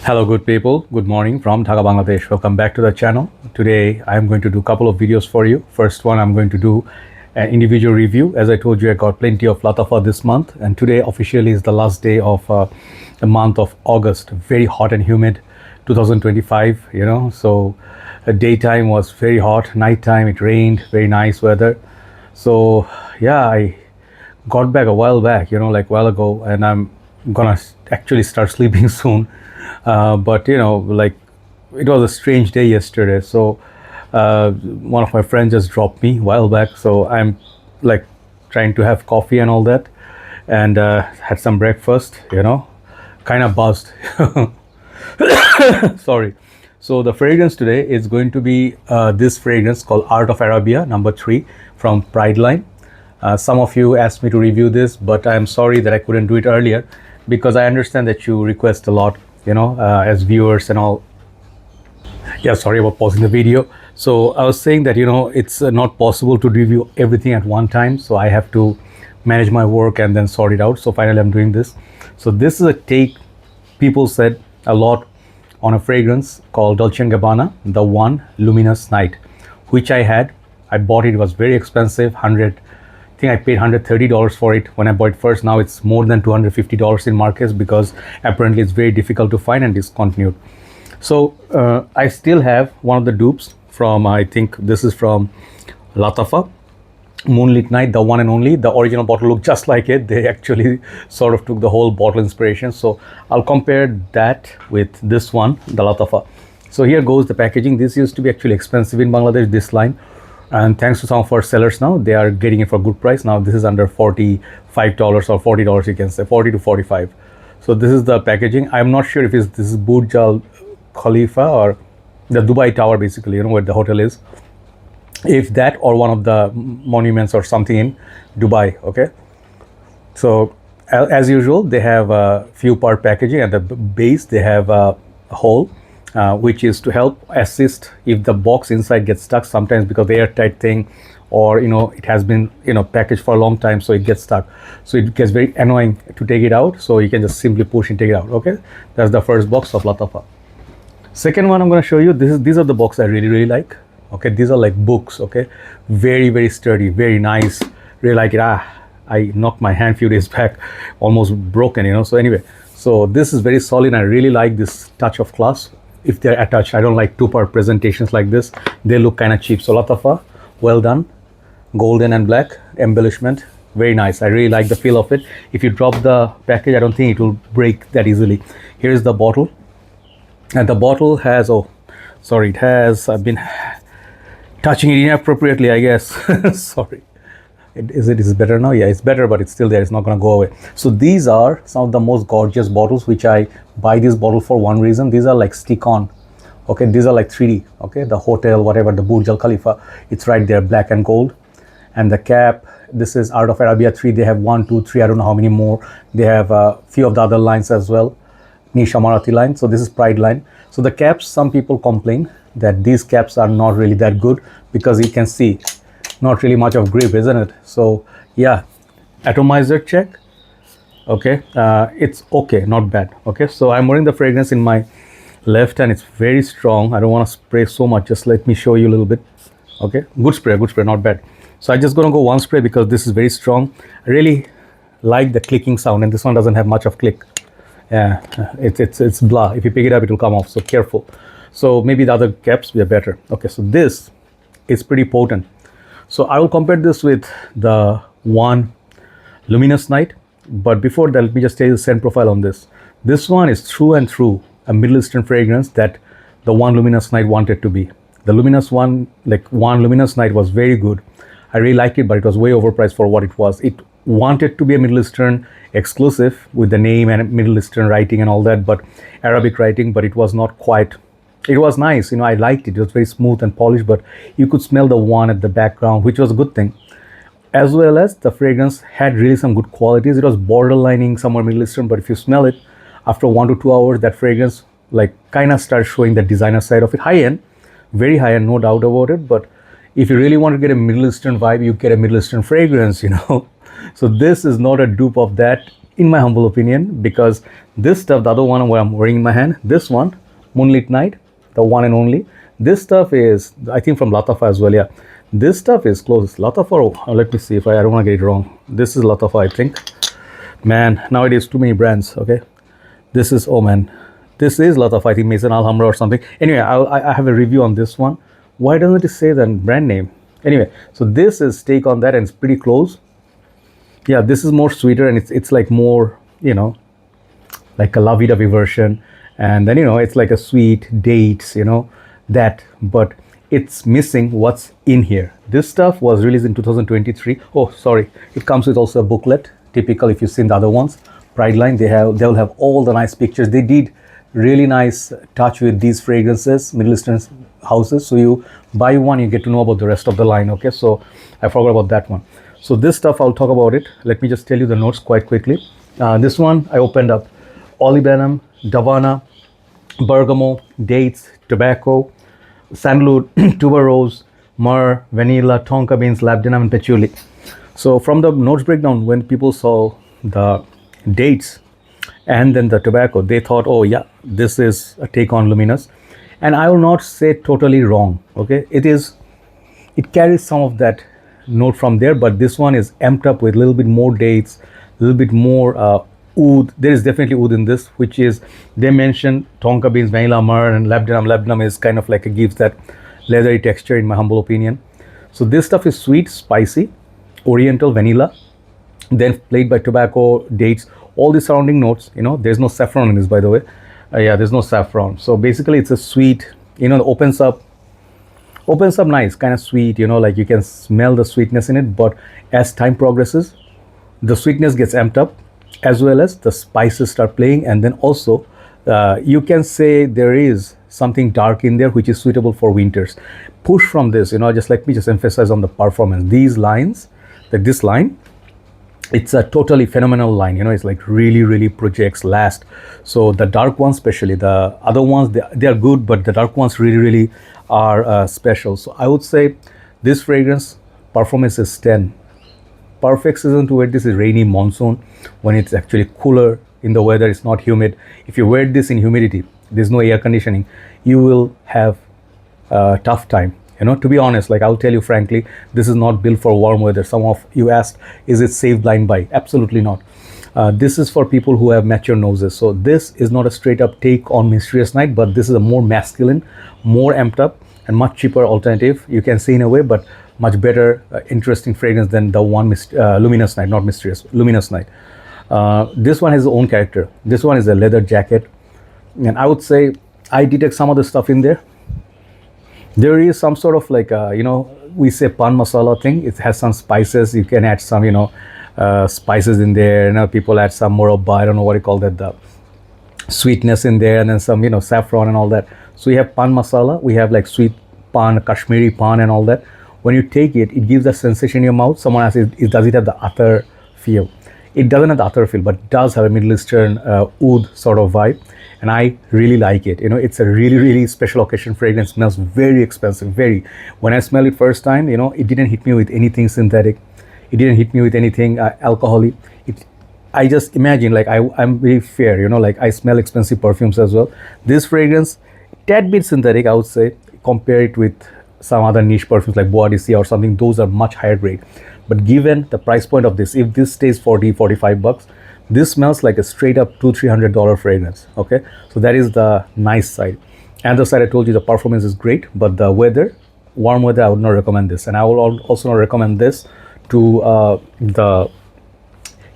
Hello good people, good morning from Dhaka, Bangladesh. Welcome back to the channel. Today I am going to do a couple of videos for you. First one, I'm going to do an individual review. As I told you, I got plenty of Lattafa this month, and today officially is the last day of the month of August. Very hot and humid 2025, so daytime was very hot, nighttime it rained, very nice weather. So yeah, I got back a while back, like a while ago, and I'm gonna actually start sleeping soon. But like it was a strange day yesterday. So one of my friends just dropped me a while back. So I'm like trying to have coffee and all that, and had some breakfast. Kind of buzzed. Sorry. So the fragrance today is going to be this fragrance called Art of Arabia #3 from Pride line. Some of you asked me to review this, but I'm sorry that I couldn't do it earlier because I understand that you request a lot, as viewers and all. Yeah, sorry about pausing the video. So I was saying that, it's not possible to review everything at one time. So I have to manage my work and then sort it out. So finally I'm doing this. So this is a take people said a lot on a fragrance called Dolce & Gabbana, the One Luminous Night, which I had. I bought it. It was very expensive, I think I paid $130 for it when I bought it first. Now it's more than $250 in markets because apparently it's very difficult to find and discontinued. So I still have one of the dupes from, I think this is from Lattafa, Moonlit Night, the one and only. The original bottle looked just like it. They actually sort of took the whole bottle inspiration. So I'll compare that with this one, the Lattafa. So here goes the packaging. This used to be actually expensive in Bangladesh, this line. And thanks to some of our sellers now, they are getting it for a good price. Now this is under $45 or $40, you can say, 40 to 45. So this is the packaging. I'm not sure if this is Burj Al Khalifa or the Dubai Tower, basically, where the hotel is. If that or one of the monuments or something in Dubai, okay? So as usual, they have a few part packaging. At the base, they have a hole. Which is to help assist if the box inside gets stuck sometimes because the airtight thing, or it has been packaged for a long time, so it gets stuck. So it gets very annoying to take it out. So you can just simply push and take it out. Okay, that's the first box of Lattafa. Second one I'm going to show you. These are the box I really like. Okay, these are like books. Okay, very sturdy, very nice. Really like it. I knocked my hand a few days back, almost broken. So anyway, so this is very solid. I really like this touch of class. If they're attached, I don't like two-part presentations like this. They look kind of cheap. So Lattafa, well done. Golden and black embellishment, very nice. I really like the feel of it. If you drop the package, I don't think it will break that easily. Here's the bottle, and the bottle has, it has, I've been touching it inappropriately, I guess. Sorry. Is it better now? Yeah, it's better, but it's still there. It's not going to go away. So these are some of the most gorgeous bottles, which I buy this bottle for one reason. These are like stick on. Okay, these are like 3D. Okay, the hotel, whatever, the Burj Al Khalifa, it's right there, black and gold. And the cap, this is Art of Arabia 3. They have 1, 2, 3, I don't know how many more. They have a few of the other lines as well. Nisha Marathi line. So this is Pride line. So the caps, some people complain that these caps are not really that good because you can see not really much of grip, isn't it? So yeah, atomizer check. Okay, it's okay, not bad. Okay, so I'm wearing the fragrance in my left hand. It's very strong. I don't want to spray so much. Just let me show you a little bit. Okay, good spray, not bad. So I'm just gonna go one spray because this is very strong. I really like the clicking sound, and this one doesn't have much of click. Yeah, it's blah. If you pick it up, it will come off. So careful. So maybe the other caps will be better. Okay, so this is pretty potent. So I will compare this with the One Luminous Night. But before that, let me just tell you the scent profile on this. This one is through and through a Middle Eastern fragrance that the One Luminous Night wanted to be. The Luminous One, like One Luminous Night, was very good. I really liked it, but it was way overpriced for what it was. It wanted to be a Middle Eastern exclusive with the name and Middle Eastern writing and all that, but Arabic writing, but it was not quite. It was nice, I liked it. It was very smooth and polished, but you could smell the one at the background, which was a good thing. As well as the fragrance had really some good qualities. It was borderlining somewhere Middle Eastern, but if you smell it after 1 to 2 hours, that fragrance like kind of starts showing the designer side of it. High end, very high end, no doubt about it. But if you really want to get a Middle Eastern vibe, you get a Middle Eastern fragrance, So this is not a dupe of that. in my humble opinion, because this stuff, the other one where I'm wearing in my hand, this one, Moonlit Night, the one and only, this stuff is, I think, from Lattafa as well. Yeah, this stuff is close. Lattafa, let me see if I don't want to get it wrong. This is Lattafa, I think. Man, nowadays too many brands. Okay, this is, oh man, this is Lattafa, I think, Mason Alhambra or something. Anyway, I have a review on this one. Why doesn't it say the brand name? Anyway, so this is take on that, and it's pretty close. Yeah, this is more sweeter, and it's like more, you know, like a lovey-dovey version. And then, you know, it's like a sweet dates, you know, that, but it's missing what's in here. This stuff was released in 2023. Oh, sorry, it comes with also a booklet. Typical, if you've seen the other ones, Pride line, they'll have all the nice pictures. They did really nice touch with these fragrances, Middle Eastern houses. So you buy one, you get to know about the rest of the line. Okay, so I forgot about that one. So this stuff, I'll talk about it. Let me just tell you the notes quite quickly. This one I opened up: olibanum, davana, bergamot, dates, tobacco, sandalwood, tuberose, myrrh, vanilla, tonka beans, labdanum, and patchouli. So from the notes breakdown, when people saw the dates and then the tobacco, they thought, oh yeah, this is a take on Luminous. And I will not say totally wrong. Okay, it carries some of that note from there, but this one is amped up with a little bit more dates, a little bit more oud. There is definitely oud in this, which is, they mentioned tonka beans, vanilla, myrrh, and labdanum. Labdanum is kind of like, it gives that leathery texture, in my humble opinion. So this stuff is sweet, spicy, oriental, vanilla, then played by tobacco, dates, all the surrounding notes. You know, there's no saffron in this, by the way. Yeah, there's no saffron. So basically it's a sweet, you know, opens up nice, kind of sweet, you know, like you can smell the sweetness in it. But as time progresses, the sweetness gets amped up, as well as the spices start playing. And then also you can say there is something dark in there, which is suitable for winters. Push from this, you know, just let me just emphasize on the performance. These lines, like this line, it's a totally phenomenal line. You know, it's like really projects last. So the dark ones, especially, the other ones, they are good, but the dark ones really are special. So I would say this fragrance performance is 10. Perfect season to wear this is rainy monsoon, when it's actually cooler in the weather, it's not humid. If you wear this in humidity, there's no air conditioning, you will have a tough time. You know, to be honest, like, I'll tell you frankly, this is not built for warm weather. Some of you asked, is it safe blind buy? Absolutely not. This is for people who have mature noses. So this is not a straight up take on Mysterious Night, but this is a more masculine, more amped up, and much cheaper alternative, you can say, in a way, but much better, interesting fragrance than the one Luminous Night, not Mysterious, Luminous Night. This one has its own character. This one is a leather jacket, and I would say I detect some of the stuff in there. There is some sort of like, you know, we say pan masala thing. It has some spices. You can add some, you know, spices in there. You know, people add some murabba, I don't know what you call that, the sweetness in there, and then some, you know, saffron and all that. So we have pan masala. We have like sweet pan, Kashmiri pan, and all that. When you take it, it gives a sensation in your mouth. Someone asks, does it have the attar feel? It doesn't have the attar feel, but it does have a Middle Eastern oud sort of vibe. And I really like it. You know, it's a really special occasion fragrance. Smells very expensive, very. When I smelled it first time, you know, it didn't hit me with anything synthetic. It didn't hit me with anything alcoholic. I just imagine, like, I'm very fair, you know, like, I smell expensive perfumes as well. This fragrance, tad bit synthetic, I would say. Compare it with some other niche perfumes like Bois d'Issy or something. Those are much higher grade. But given the price point of this, if this stays $40-45, this smells like a straight up $200-300 fragrance. Okay, so that is the nice side. And the side, I told you, the performance is great, but the weather, warm weather, I would not recommend this. And I will also not recommend this to the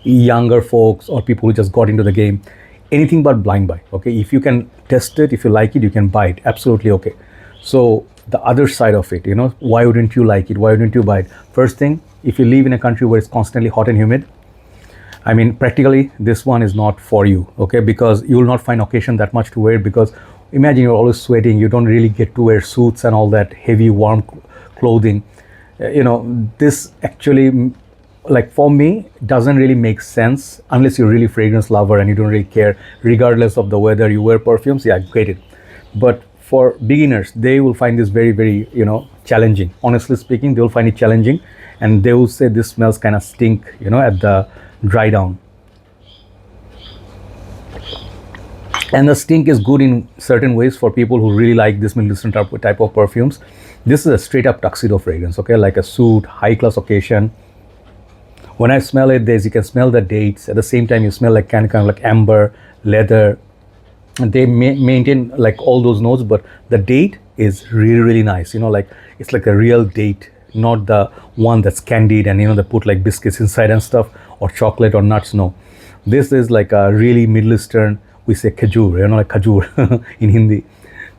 younger folks or people who just got into the game. Anything but blind buy. Okay, if you can test it, if you like it, you can buy it. Absolutely okay. So the other side of it, you know, why wouldn't you like it? Why wouldn't you buy it? First thing, if you live in a country where it's constantly hot and humid, I mean, practically, this one is not for you, okay? Because you will not find occasion that much to wear, because imagine you're always sweating, you don't really get to wear suits and all that heavy, warm clothing. You know, this actually, like, for me, doesn't really make sense unless you're really fragrance lover and you don't really care. Regardless of the weather, you wear perfumes, yeah, get it. But for beginners, they will find this very, you know, challenging. Honestly speaking, they will find it challenging, and they will say this smells kind of stink, you know, at the dry down. And the stink is good in certain ways for people who really like this Middle Eastern type of perfumes. This is a straight up tuxedo fragrance, okay, like a suit, high class occasion. When I smell it, you can smell the dates. At the same time, you smell like kind of like amber, leather. And they maintain like all those notes, but the date is really, really nice. You know, like it's like a real date, not the one that's candied and, you know, they put like biscuits inside and stuff, or chocolate or nuts. No, this is like a really Middle Eastern, we say khajur, you know, like khajur in Hindi.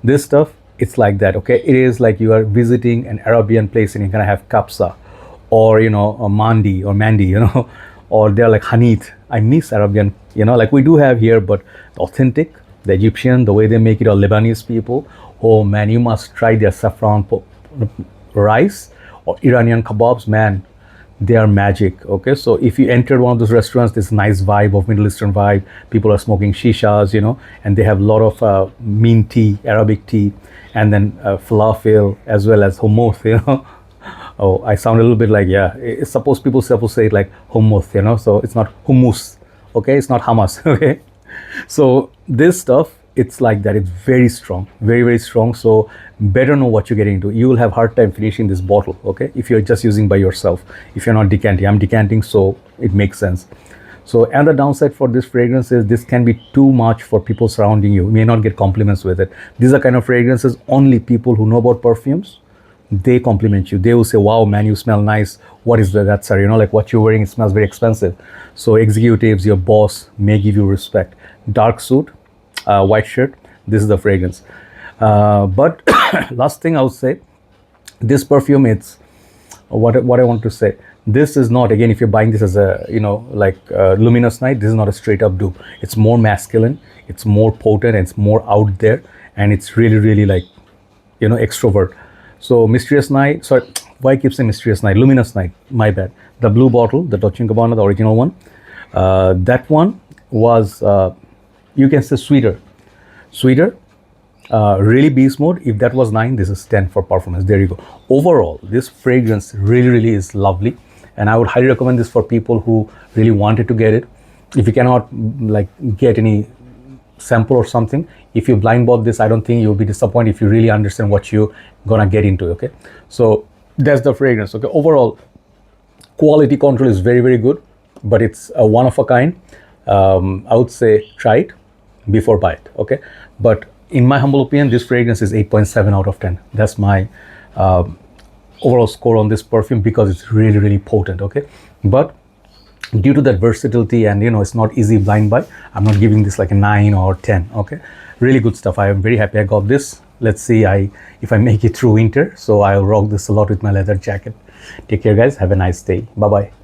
This stuff, it's like that, okay? It is like you are visiting an Arabian place and you're gonna have kapsa, or, you know, a mandi, you know, or they're like hanith. I miss Arabian, you know, like we do have here, but authentic, the Egyptian, the way they make it, or Lebanese people, oh man, you must try their saffron rice or Iranian kebabs, man, they are magic. Okay, so if you entered one of those restaurants, this nice vibe of Middle Eastern vibe, people are smoking shishas, you know, and they have a lot of mint tea, Arabic tea, and then falafel as well as hummus, you know. Oh, I sound a little bit like, yeah, it's supposed, people supposed to say it like hummus, you know, so it's not hummus, okay, it's not hamas. Okay, so this stuff, it's like that, it's very strong, very, very strong. So better know what you're getting into. You will have hard time finishing this bottle, okay, if you're just using by yourself, if you're not decanting. I'm decanting, so it makes sense. So, and the downside for this fragrance is this can be too much for people surrounding you. You may not get compliments with it. These are kind of fragrances only people who know about perfumes, they compliment you. They will say, wow man, you smell nice, what is that, sir, you know, like what you're wearing, it smells very expensive. So executives, your boss may give you respect. Dark suit, white shirt, this is the fragrance. But last thing I would say, this perfume, it's what I want to say, this is not, again, if you're buying this as a, you know, like luminous night, this is not a straight up dupe. It's more masculine, it's more potent, and it's more out there, and it's really, really like, you know, extrovert. So mysterious night, sorry, why I keep saying mysterious night, luminous night, my bad. The blue bottle, the Dolce & Gabbana, the original one, that one was, you can say sweeter, really beast mode. If that was 9, this is 10 for performance. There you go. Overall, this fragrance really, really is lovely, and I would highly recommend this for people who really wanted to get it. If you cannot like get any sample or something, if you blind bought this, I don't think you'll be disappointed if you really understand what you're gonna get into. Okay, so that's the fragrance. Okay, overall quality control is very, very good, but it's a one of a kind. I would say try it before buy it. Okay, but in my humble opinion, this fragrance is 8.7 out of 10. That's my overall score on this perfume, because it's really, really potent. Okay, but due to that versatility and, you know, it's not easy blind buy, I'm not giving this like a 9 or 10. Okay, really good stuff. I am very happy I got this. Let's see if I make it through winter, so I'll rock this a lot with my leather jacket. Take care guys, have a nice day, bye bye.